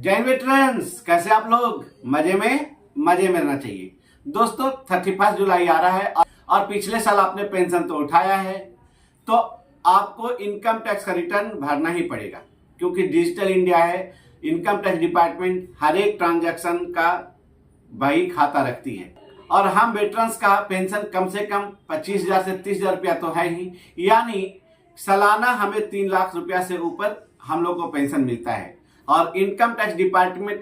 Jain veterans, कैसे आप लोग? मजे में रहना चाहिए। दोस्तों 31 जुलाई आ रहा है और पिछले साल आपने पेंशन तो उठाया है, तो आपको इनकम टैक्स का रिटर्न भरना ही पड़ेगा, क्योंकि डिजिटल इंडिया है। इनकम टैक्स डिपार्टमेंट हर एक ट्रांजैक्शन का बही खाता रखती है और हम वेटरन्स का पेंशन कम से कम 25,000 से 30,000 रुपया तो है ही, यानी सालाना हमें 3 लाख रुपया से ऊपर हम लोग को पेंशन मिलता है। और इनकम टैक्स डिपार्टमेंट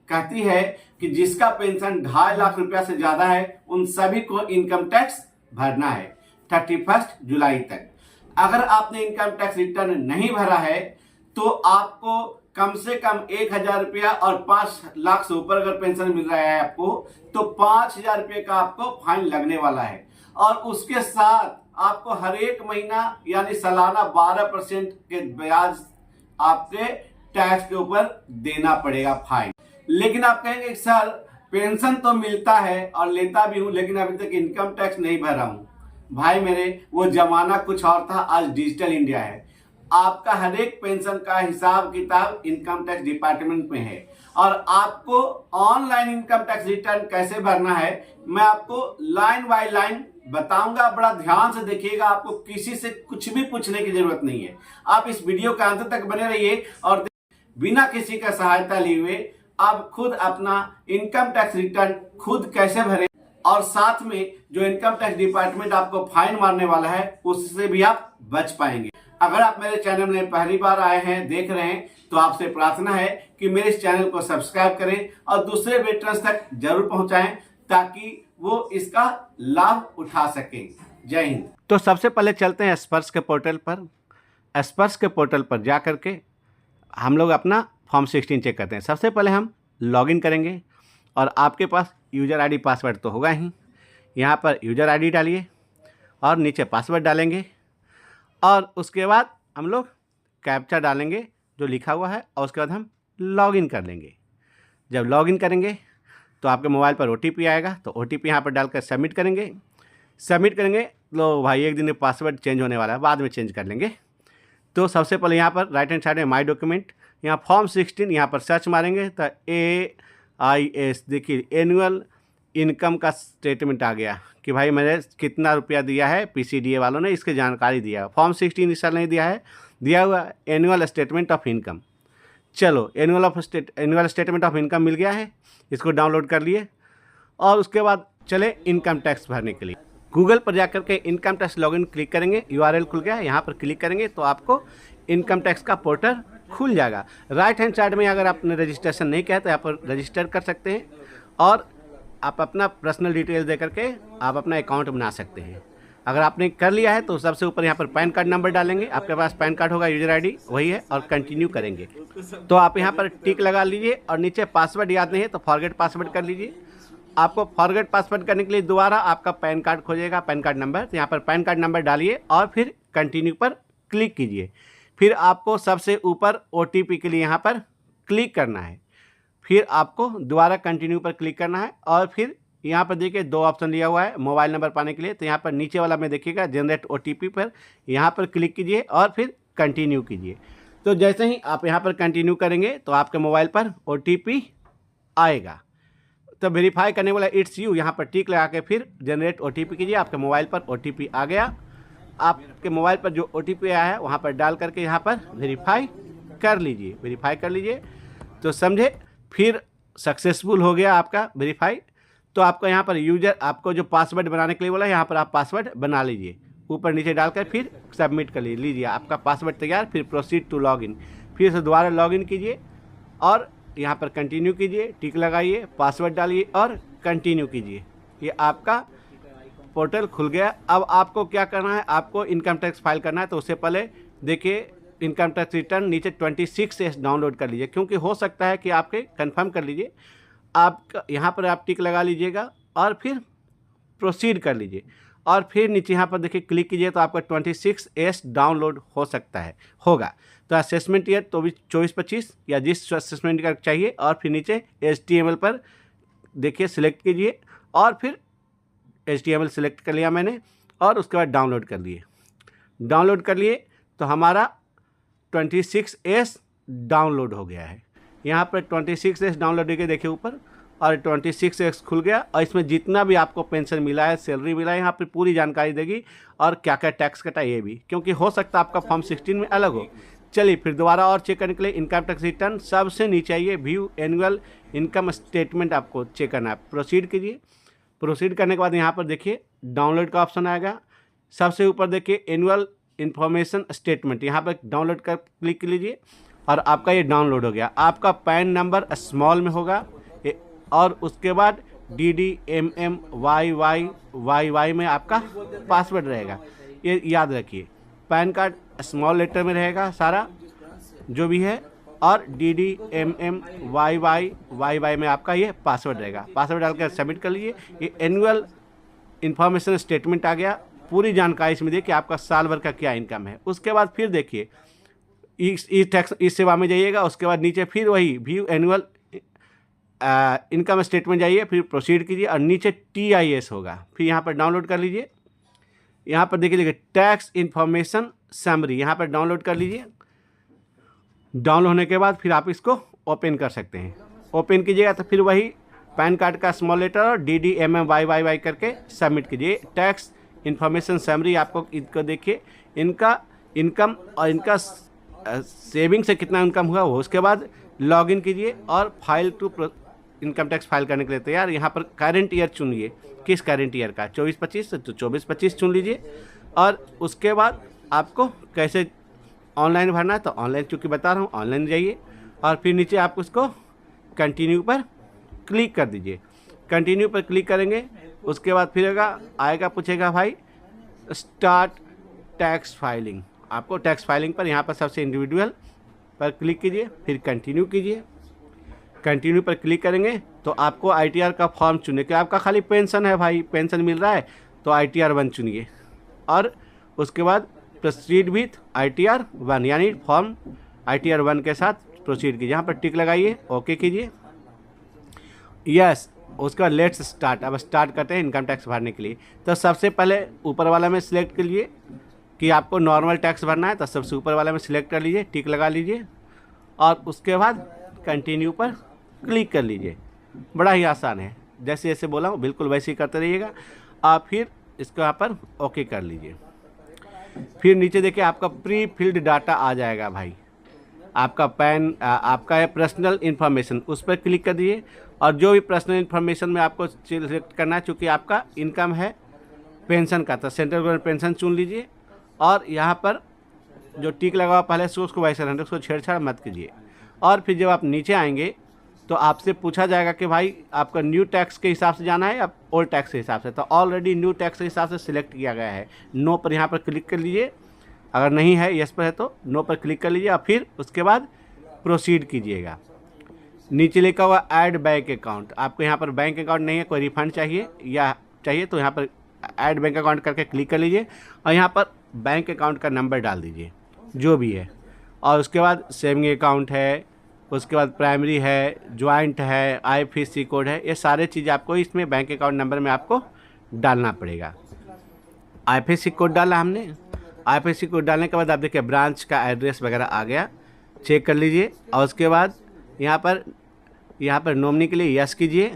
कहती है कि जिसका पेंशन 2.5 लाख रुपया से ज्यादा है उन सभी को इनकम टैक्स भरना है 31 जुलाई तक। अगर आपने इनकम टैक्स रिटर्न नहीं भरा है तो आपको कम से कम 1,000 रुपया और 5 लाख से ऊपर अगर पेंशन मिल रहा है आपको तो 5,000 रुपये का आपको फाइन लगने वाला है। और उसके साथ आपको हर एक महीना यानी सालाना 12% के ब्याज आपके टैक्स के ऊपर देना पड़ेगा फाइन। लेकिन आप कहेंगे सर पेंशन तो मिलता है और लेता भी हूं, लेकिन अभी तक इनकम टैक्स नहीं भरा हूं। भाई मेरे, वो जमाना कुछ और था, आज डिजिटल इंडिया है। आपका हर एक पेंशन का हिसाब किताब इनकम टैक्स डिपार्टमेंट में है और आपको ऑनलाइन इनकम टैक्स रिटर्न कैसे भरना है मैं आपको लाइन बाय लाइन बताऊंगा। बड़ा ध्यान से देखिएगा, आपको किसी से कुछ भी पूछने की जरूरत नहीं है। आप इस वीडियो के अंत तक बने रहिए और बिना किसी का सहायता लिए हुए आप खुद अपना इनकम टैक्स रिटर्न खुद कैसे भरें और साथ में जो इनकम टैक्स डिपार्टमेंट आपको फाइन मारने वाला है उससे भी आप बच पाएंगे। अगर आप मेरे चैनल में पहली बार आए हैं, देख रहे हैं, तो आपसे प्रार्थना है कि मेरे इस चैनल को सब्सक्राइब करें और दूसरे वेटरन्स तक जरूर पहुंचाएं ताकि वो इसका लाभ उठा सकें। जय हिंद। तो सबसे पहले चलते हैं स्पर्श के पोर्टल पर। स्पर्श के पोर्टल पर जा करके हम लोग अपना फॉर्म 16 चेक करते हैं। सबसे पहले हम लॉगिन करेंगे और आपके पास यूज़र आईडी पासवर्ड तो होगा ही। यहाँ पर यूज़र आईडी डालिए और नीचे पासवर्ड डालेंगे और उसके बाद हम लोग कैप्चा डालेंगे जो लिखा हुआ है और उसके बाद हम लॉगिन कर लेंगे। जब लॉगिन करेंगे तो आपके मोबाइल पर OTP आएगा, तो OTP यहाँ पर डालकर सबमिट करेंगे। लो भाई, एक दिन में पासवर्ड चेंज होने वाला है, बाद में चेंज कर लेंगे। तो सबसे पहले यहाँ पर राइट हैंड साइड में माई डॉक्यूमेंट, यहाँ फॉर्म 16, यहाँ पर सर्च मारेंगे तो AIS देखिए एनुअल इनकम का स्टेटमेंट आ गया कि भाई मैंने कितना रुपया दिया है, PCDA वालों ने इसकी जानकारी दिया। फॉर्म 16 इस साल नहीं दिया है, दिया हुआ एनुअल स्टेटमेंट ऑफ इनकम। चलो एनुअल स्टेटमेंट ऑफ इनकम मिल गया है, इसको डाउनलोड कर लिए और उसके बाद चले इनकम टैक्स भरने के लिए। गूगल पर जाकर के इनकम टैक्स लॉगिन क्लिक करेंगे, URL खुल गया, यहाँ पर क्लिक करेंगे तो आपको इनकम टैक्स का पोर्टल खुल जाएगा। राइट हैंड साइड में अगर आपने रजिस्ट्रेशन नहीं किया तो यहाँ पर रजिस्टर कर सकते हैं और आप अपना पर्सनल डिटेल्स दे करके आप अपना अकाउंट बना सकते हैं। अगर आपने कर लिया है तो सबसे ऊपर यहाँ पर पैन कार्ड नंबर डालेंगे, आपके पास पैन कार्ड होगा, यूजर आईडी वही है और कंटिन्यू करेंगे। तो आप यहाँ पर टिक लगा लीजिए और नीचे पासवर्ड याद नहीं है तो फॉरगेट पासवर्ड कर लीजिए। आपको फॉरगेट पासवर्ड करने के लिए दोबारा आपका पैन कार्ड खोजेगा, पैन कार्ड नंबर, तो यहाँ पर पैन कार्ड नंबर डालिए और फिर कंटिन्यू पर क्लिक कीजिए। फिर आपको सबसे ऊपर OTP के लिए यहाँ पर क्लिक करना है, फिर आपको दोबारा कंटिन्यू पर क्लिक करना है और फिर यहाँ पर देखिए 2 ऑप्शन दिया हुआ है मोबाइल नंबर पाने के लिए, तो यहाँ पर नीचे वाला में देखिएगा जनरेट OTP पर यहाँ पर क्लिक कीजिए और फिर कंटिन्यू कीजिए। तो जैसे ही आप यहाँ पर कंटिन्यू करेंगे तो आपके मोबाइल पर OTP आएगा। तो वेरीफाई करने वाला इट्स यू यहाँ पर टिक लगा के फिर जनरेट OTP कीजिए। आपके मोबाइल पर OTP आ गया, आपके मोबाइल पर जो OTP आया है वहाँ पर डाल करके यहाँ पर वेरीफाई कर लीजिए। तो समझे, फिर सक्सेसफुल हो गया आपका वेरीफाई। तो आपको यहाँ पर आपको जो पासवर्ड बनाने के लिए बोला यहाँ पर आप पासवर्ड बना लीजिए, ऊपर नीचे डालकर फिर सबमिट कर लीजिए। आपका पासवर्ड तैयार। फिर प्रोसीड टू लॉगिन, फिर से दोबारा लॉगिन कीजिए और यहाँ पर कंटिन्यू कीजिए, टिक लगाइए, पासवर्ड डालिए और कंटिन्यू कीजिए। ये आपका पोर्टल खुल गया। अब आपको क्या करना है, आपको इनकम टैक्स फाइल करना है। तो उससे पहले देखिए इनकम टैक्स रिटर्न नीचे 26S डाउनलोड कर लीजिए, क्योंकि हो सकता है कि आपके कंफर्म कर लीजिए। आप यहाँ पर आप टिक लगा लीजिएगा और फिर प्रोसीड कर लीजिए और फिर नीचे यहाँ पर देखिए क्लिक कीजिए तो आपका 26S डाउनलोड हो सकता है, होगा। तो असेसमेंट ईयर तो 24-25 या जिस असेसमेंट का चाहिए और फिर नीचे HTML पर देखिए सिलेक्ट कीजिए और फिर HTML सिलेक्ट कर लिया मैंने और उसके बाद डाउनलोड कर लिए तो हमारा 26S डाउनलोड हो गया है। यहाँ पर 26x डाउनलोड करके देखिए ऊपर, और 26x खुल गया। और इसमें जितना भी आपको पेंशन मिला है, सैलरी मिला है, यहाँ पर पूरी जानकारी देगी, और क्या क्या टैक्स कटा ये भी, क्योंकि हो सकता है आपका फॉर्म 16 में अलग हो। चलिए फिर दोबारा और चेक करने के लिए इनकम टैक्स रिटर्न सबसे नीचे आइए, व्यू एनुअल इनकम स्टेटमेंट आपको चेक करना है। प्रोसीड कीजिए। प्रोसीड करने के बाद यहाँ पर देखिए डाउनलोड का ऑप्शन आएगा। सबसे ऊपर देखिए एनुअल इन्फॉर्मेशन स्टेटमेंट, यहाँ पर डाउनलोड कर क्लिक कीजिए और आपका ये डाउनलोड हो गया। आपका पैन नंबर स्मॉल में होगा और उसके बाद DDMMYYYY में आपका पासवर्ड रहेगा, ये याद रखिए। पैन कार्ड स्मॉल लेटर में रहेगा सारा जो भी है, और DDMMYYYY में आपका ये पासवर्ड रहेगा। पासवर्ड डालकर सबमिट कर लीजिए। ये एनुअल इन्फॉर्मेशन स्टेटमेंट आ गया। पूरी जानकारी इसमें देखिए आपका साल भर का क्या इनकम है। उसके बाद फिर देखिए इस सेवा में जाइएगा। उसके बाद नीचे फिर वही व्यू एनुअल इनकम स्टेटमेंट जाइए, फिर प्रोसीड कीजिए और नीचे TIS होगा, फिर यहाँ पर डाउनलोड कर लीजिए। यहाँ पर देखिए टैक्स इन्फॉर्मेशन समरी, यहाँ पर डाउनलोड कर लीजिए। डाउनलोड होने के बाद फिर आप इसको ओपन कर सकते हैं। ओपन कीजिएगा तो फिर वही पैन कार्ड का स्मॉल लेटर और DDMMYYY करके सबमिट कीजिए। टैक्स इन्फॉर्मेशन समरी आपको इनको देखिए, इनका इनकम और इनका सेविंग से कितना इनकम हुआ वो। उसके बाद लॉगिन कीजिए और file to income tax file करने के लिए तैयार। यहाँ पर करंट ईयर चुनिए, किस करंट ईयर का, 24-25 तो 24-25 चुन लीजिए। और उसके बाद आपको कैसे ऑनलाइन भरना है तो ऑनलाइन, चूँकि बता रहा हूँ ऑनलाइन जाइए और फिर नीचे आप उसको कंटिन्यू पर क्लिक कर दीजिए। कंटिन्यू पर क्लिक करेंगे उसके बाद फिर आएगा पूछेगा भाई स्टार्ट टैक्स फाइलिंग। आपको टैक्स फाइलिंग पर यहाँ पर सबसे इंडिविजुअल पर क्लिक कीजिए, फिर कंटिन्यू कीजिए। कंटिन्यू पर क्लिक करेंगे तो आपको ITR का फॉर्म चुनिए कि आपका खाली पेंशन है भाई, पेंशन मिल रहा है तो ITR 1 चुनिए। और उसके बाद प्रोसीड विथ ITR 1, यानी फॉर्म ITR 1 के साथ प्रोसीड कीजिए। यहाँ पर टिक लगाइए, ओके कीजिए, यस। उसके बाद लेट्स स्टार्ट। अब स्टार्ट करते हैं इनकम टैक्स भरने के लिए। तो सबसे पहले ऊपर वाला में सिलेक्ट कर लीजिए कि आपको नॉर्मल टैक्स भरना है, तो सबसे ऊपर वाला में सिलेक्ट कर लीजिए, टिक लगा लीजिए और उसके बाद कंटिन्यू पर क्लिक कर लीजिए। बड़ा ही आसान है, जैसे जैसे बोला हूँ बिल्कुल वैसे ही करते रहिएगा। आप फिर इसको यहाँ पर ओके कर लीजिए। फिर नीचे देखिए आपका प्री फिल्ड डाटा आ जाएगा भाई, आपका पैन, आपका है पर्सनल इन्फॉर्मेशन, उस पर क्लिक कर दीजिए। और जो भी पर्सनल इन्फॉर्मेशन में आपको सिलेक्ट करना है, चूँकि आपका इनकम है पेंशन का, तो सेंट्रल गवर्नमेंट पेंशन चुन लीजिए। और यहाँ पर जो टिक लगा पहले से उसको वैसे रहने, उसको छेड़छाड़ मत कीजिए। और फिर जब आप नीचे आएंगे तो आपसे पूछा जाएगा कि भाई आपका न्यू टैक्स के हिसाब से जाना है या ओल्ड टैक्स के हिसाब से। तो ऑलरेडी न्यू टैक्स के हिसाब से सिलेक्ट किया गया है, नो पर यहाँ पर क्लिक कर लीजिए। अगर नहीं है यस पर है तो नो पर क्लिक कर लीजिए और फिर उसके बाद प्रोसीड कीजिएगा। नीचे लिखा हुआ ऐड बैंक अकाउंट, आपको यहाँ पर बैंक अकाउंट नहीं है, कोई रिफंड चाहिए तो यहाँ पर ऐड बैंक अकाउंट करके क्लिक कर लीजिए और यहाँ पर बैंक अकाउंट का नंबर डाल दीजिए जो भी है। और उसके बाद सेविंग अकाउंट है, उसके बाद प्राइमरी है, ज्वाइंट है, IFSC कोड है, ये सारे चीज़ आपको इसमें बैंक अकाउंट नंबर में आपको डालना पड़ेगा। IFSC कोड डाला हमने, IFSC कोड डालने के बाद आप देखिए ब्रांच का एड्रेस वगैरह आ गया, चेक कर लीजिए। और उसके बाद यहाँ पर नॉमिनी के लिए यस कीजिए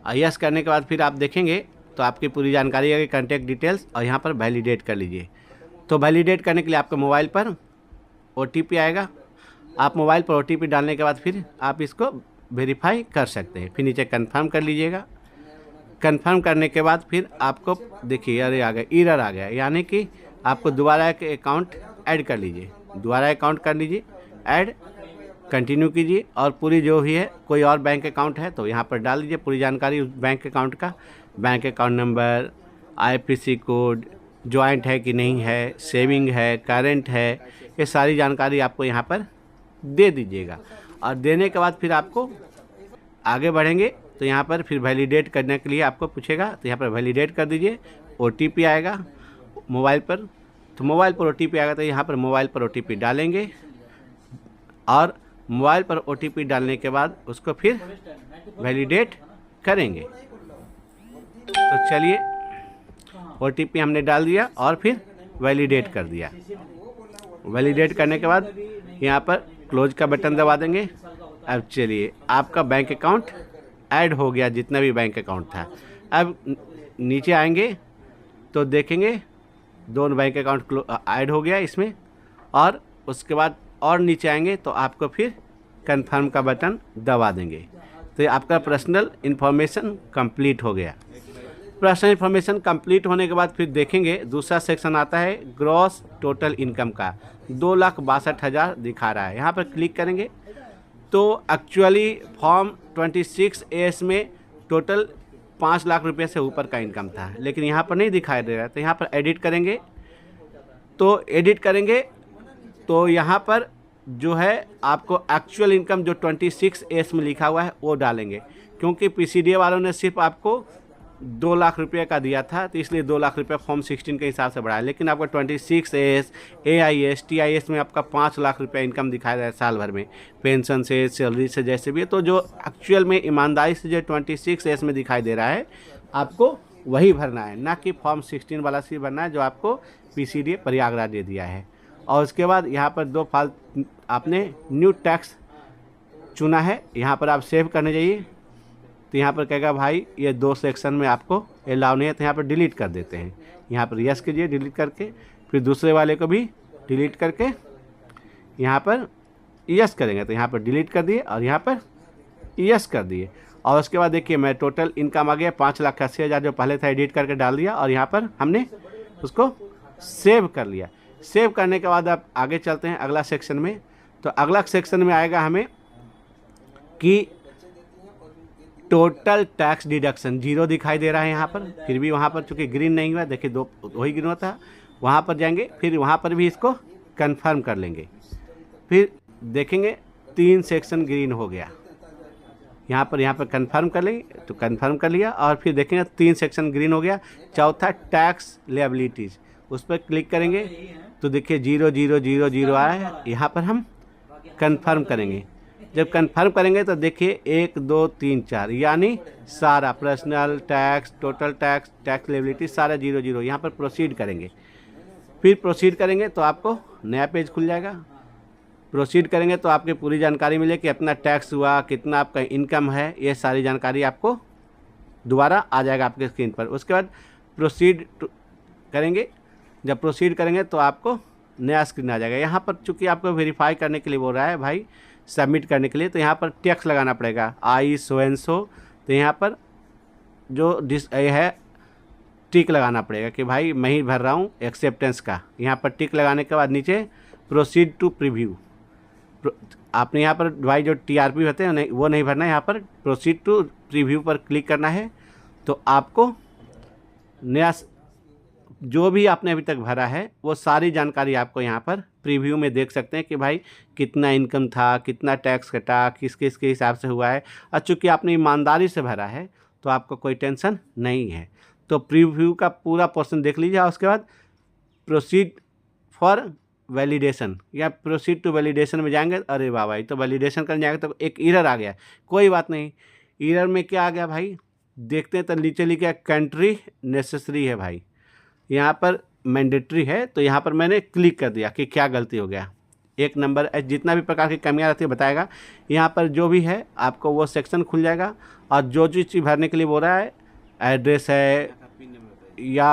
और यस करने के बाद फिर आप देखेंगे तो आपकी पूरी जानकारी आएगी, कॉन्टैक्ट डिटेल्स, और यहाँ पर वैलिडेट कर लीजिए। तो वैलिडेट करने के लिए आपके मोबाइल पर OTP आएगा। आप मोबाइल पर OTP डालने के बाद फिर आप इसको वेरीफाई कर सकते हैं। फिर नीचे कंफर्म कर लीजिएगा। कंफर्म करने के बाद फिर आपको देखिए अरे आ गया, एरर आ गया, यानी कि आपको दोबारा एक अकाउंट ऐड कर लीजिए। दोबारा अकाउंट कर लीजिए ऐड, कंटिन्यू कीजिए और पूरी जो भी है कोई और बैंक अकाउंट है तो यहाँ पर डाल दीजिए पूरी जानकारी उस बैंक अकाउंट का, bank account number, IFSC code, joint है कि नहीं है, सेविंग है, करंट है, ये सारी जानकारी आपको यहाँ पर दे दीजिएगा। और देने के बाद फिर आपको आगे बढ़ेंगे तो यहाँ पर फिर वैलिडेट करने के लिए आपको पूछेगा, तो यहाँ पर वैलिडेट कर दीजिए। OTP आएगा मोबाइल पर, तो मोबाइल पर OTP आएगा तो यहाँ पर मोबाइल पर OTP डालेंगे और मोबाइल पर OTP डालने के बाद उसको फिर वैलिडेट करेंगे। तो चलिए OTP हमने डाल दिया और फिर वैलिडेट कर दिया। वैलिडेट करने के बाद यहाँ पर क्लोज का बटन दबा देंगे अब चलिए, आपका बैंक अकाउंट ऐड हो गया, जितना भी बैंक अकाउंट था। अब नीचे आएंगे तो देखेंगे दोनों बैंक अकाउंट ऐड हो गया इसमें, और उसके बाद और नीचे आएंगे तो आपको फिर कंफर्म का बटन दबा देंगे, तो ये आपका पर्सनल इन्फॉर्मेशन कंप्लीट हो गया। पर्सनल इन्फॉर्मेशन कंप्लीट होने के बाद फिर देखेंगे दूसरा सेक्शन आता है ग्रॉस टोटल इनकम का। 2,62,000 दिखा रहा है, यहाँ पर क्लिक करेंगे तो एक्चुअली फॉर्म 26A में टोटल 5 लाख रुपये से ऊपर का इनकम था, लेकिन यहाँ पर नहीं दिखाई दे रहा है। तो यहाँ पर एडिट करेंगे तो यहाँ पर जो है आपको एक्चुअल इनकम जो 26A में लिखा हुआ है वो डालेंगे, क्योंकि PCDA वालों ने सिर्फ आपको 2 लाख रुपये का दिया था, तो इसलिए 2 लाख रुपये फॉर्म 16 के हिसाब से बढ़ाया। लेकिन आपका 26A, AIS, TIS में आपका 5 लाख रुपये इनकम दिखाया जाए साल भर में, पेंशन से, सैलरी से, जैसे भी है। तो जो एक्चुअल में ईमानदारी से जो 26A में दिखाई दे रहा है आपको वही भरना है, ना कि फॉर्म 16 वाला सी भरना है जो आपको PCDA प्रयागराज दे दिया है। और उसके बाद यहाँ पर 2 फाल आपने न्यू टैक्स चुना है, यहाँ पर आप सेव करने जाइए तो यहाँ पर कहेगा भाई ये 2 सेक्शन में आपको अलाउ नहीं है, तो यहाँ पर डिलीट कर देते हैं। यहाँ पर यस कीजिए डिलीट करके, फिर दूसरे वाले को भी डिलीट करके यहाँ पर यस करेंगे तो यहाँ पर डिलीट कर दिए और यहाँ पर यस कर दिए। और उसके बाद देखिए मैं टोटल इनकम आ गया 5,80,000 जो पहले था, एडिट करके डाल दिया और यहाँ पर हमने उसको सेव कर लिया। सेव करने के बाद आप आगे चलते हैं अगला सेक्शन में। तो अगला सेक्शन में आएगा हमें कि टोटल टैक्स डिडक्शन 0 दिखाई दे रहा है यहाँ पर, फिर भी वहाँ पर चूँकि ग्रीन नहीं हुआ, देखिए 2 वही ग्रीन होता, वहाँ पर जाएंगे, फिर वहाँ पर भी इसको कंफर्म कर लेंगे। फिर देखेंगे 3 सेक्शन ग्रीन हो गया, यहाँ पर कंफर्म कर लेंगे तो कंफर्म कर लिया, और फिर देखेंगे 3 सेक्शन ग्रीन हो गया। चौथा टैक्स लेबिलिटीज़, उस पर क्लिक करेंगे तो देखिए 0,0,0,0 आया है, यहाँ पर हम कंफर्म करेंगे। जब कंफर्म करेंगे तो देखिए 1, 2, 3, 4 यानी सारा personal tax, total tax, tax liability सारा 0,0 यहाँ पर प्रोसीड करेंगे। फिर प्रोसीड करेंगे तो आपको नया पेज खुल जाएगा। प्रोसीड करेंगे तो आपकी पूरी जानकारी मिलेगी कि कितना टैक्स हुआ, कितना आपका इनकम है, ये सारी जानकारी आपको दोबारा आ जाएगा आपके स्क्रीन पर। उसके बाद प्रोसीड करेंगे, जब प्रोसीड करेंगे तो आपको नया स्क्रीन आ जाएगा। यहाँ पर चूँकि आपको वेरीफाई करने के लिए बोल रहा है भाई सबमिट करने के लिए, तो यहाँ पर टैक्स लगाना पड़ेगा आई सो एंड सो, तो यहाँ पर जो है टिक लगाना पड़ेगा कि भाई मैं ही भर रहा हूँ एक्सेप्टेंस का। यहाँ पर टिक लगाने के बाद नीचे प्रोसीड टू प्रीव्यू, आपने यहाँ पर भाई जो TRP होते हैं वो नहीं भरना है, यहाँ पर प्रोसीड टू प्रीव्यू पर क्लिक करना है। तो आपको नया जो भी आपने अभी तक भरा है वो सारी जानकारी आपको यहाँ पर प्रीव्यू में देख सकते हैं कि भाई कितना इनकम था, कितना टैक्स कटा, किस किस के हिसाब से हुआ है। और चूँकि आपने ईमानदारी से भरा है तो आपको कोई टेंशन नहीं है। तो प्रीव्यू का पूरा पोर्शन देख लीजिए। उसके बाद प्रोसीड फॉर वैलिडेशन या प्रोसीड टू वैलिडेशन में जाएंगे, अरे बाबा ये तो वैलिडेशन करने जाएंगे तो एक एरर आ गया। कोई बात नहीं, एरर में क्या आ गया भाई देखते हैं। तो नीचे लिखा कंट्री नेसेसरी है भाई, यहाँ पर मैंडेटरी है, तो यहाँ पर मैंने क्लिक कर दिया कि क्या गलती हो गया। 1 नंबर जितना भी प्रकार की कमियाँ रहती है बताएगा। यहाँ पर जो भी है आपको वो सेक्शन खुल जाएगा, और जो चीज़ भरने के लिए बोल रहा है एड्रेस है या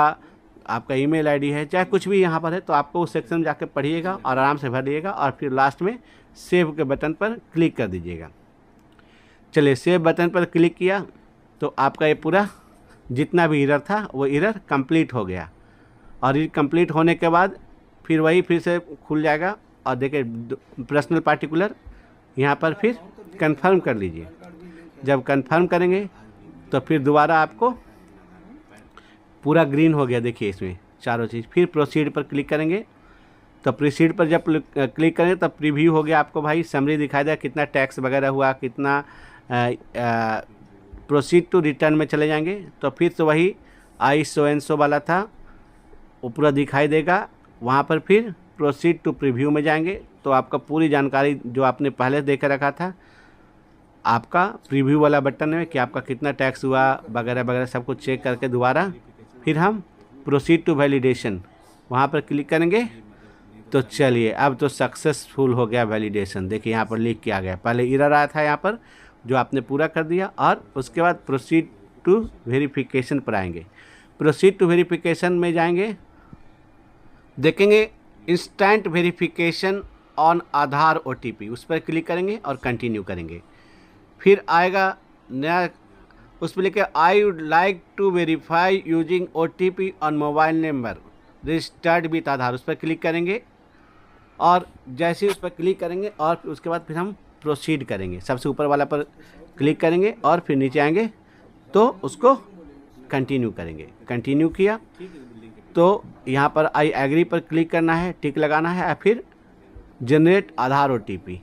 आपका ईमेल आईडी है, चाहे कुछ भी यहाँ पर है, तो आपको उस सेक्शन में जाकर पढ़िएगा और आराम से भर लीजिएगा, और फिर लास्ट में सेव के बटन पर क्लिक कर दीजिएगा। चलिए सेव बटन पर क्लिक किया तो आपका ये पूरा जितना भी एरर था वो एरर कंप्लीट हो गया। और ये कंप्लीट होने के बाद फिर से खुल जाएगा, और देखिए पर्सनल पार्टिकुलर यहाँ पर फिर कंफर्म कर लीजिए। जब कंफर्म करेंगे तो फिर दोबारा आपको पूरा ग्रीन हो गया, देखिए इसमें चारों चीज़। फिर प्रोसीड पर क्लिक करेंगे तो प्रोसीड पर जब क्लिक करेंगे तब प्रीव्यू हो गया, आपको भाई समरी दिखाई देगा कितना टैक्स वगैरह हुआ, कितना। प्रोसीड टू रिटर्न में चले जाएंगे तो फिर तो वही आई सो एंड सो वाला था वो पूरा दिखाई देगा। वहाँ पर फिर प्रोसीड टू प्रीव्यू में जाएंगे तो आपका पूरी जानकारी जो आपने पहले दे कर रखा था, आपका प्रीव्यू वाला बटन है कि आपका कितना टैक्स हुआ वगैरह वगैरह सब कुछ चेक करके दोबारा फिर हम प्रोसीड टू वैलिडेशन वहाँ पर क्लिक करेंगे तो चलिए अब तो सक्सेसफुल हो गया वैलिडेशन। देखिए यहाँ पर लिख के आ गया, पहले एरर आया था यहाँ पर जो आपने पूरा कर दिया, और उसके बाद प्रोसीड टू वेरिफिकेशन पर आएंगे। प्रोसीड टू वेरिफिकेशन में जाएंगे, देखेंगे instant verification on Aadhaar OTP, उस पर क्लिक करेंगे और कंटिन्यू करेंगे। फिर आएगा नया, उस पर लिखे I would like to verify using OTP on mobile number registered with Aadhaar, उस पर क्लिक करेंगे। और जैसे ही उस पर क्लिक करेंगे और उसके बाद फिर हम प्रोसीड करेंगे, सबसे ऊपर वाला पर क्लिक करेंगे और फिर नीचे आएंगे तो उसको कंटिन्यू करेंगे। कंटिन्यू किया तो यहाँ पर आई एग्री पर क्लिक करना है, टिक लगाना है, फिर जनरेट आधार OTP,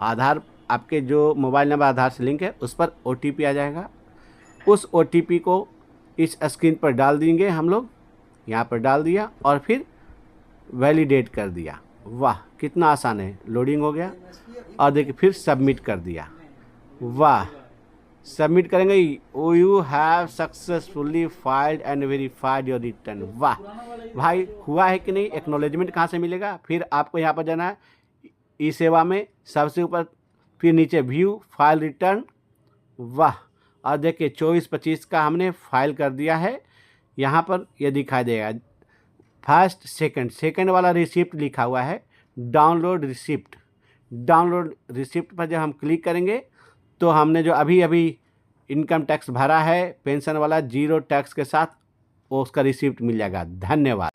आधार आपके जो मोबाइल नंबर आधार से लिंक है उस पर OTP आ जाएगा। उस OTP को इस स्क्रीन पर डाल देंगे हम लोग, यहाँ पर डाल दिया और फिर वैलिडेट कर दिया। वाह कितना आसान है, लोडिंग हो गया और देखिए फिर सबमिट कर दिया। वाह सबमिट करेंगे, you have successfully filed and verified your return. वाह भाई हुआ है कि नहीं, एक्नॉलेजमेंट कहाँ से मिलेगा? फिर आपको यहाँ पर जाना है ई सेवा में, सबसे ऊपर फिर नीचे व्यू फाइल रिटर्न। वाह और देखिए 24/25 का हमने फाइल कर दिया है। यहाँ पर ये दिखाई देगा फर्स्ट सेकंड वाला रिसिप्ट लिखा हुआ है, डाउनलोड रिसिप्ट। डाउनलोड रिसिप्ट पर जब हम क्लिक करेंगे तो हमने जो अभी इनकम टैक्स भरा है पेंशन वाला 0 टैक्स के साथ, वो उसका रिसिप्ट मिल जाएगा। धन्यवाद।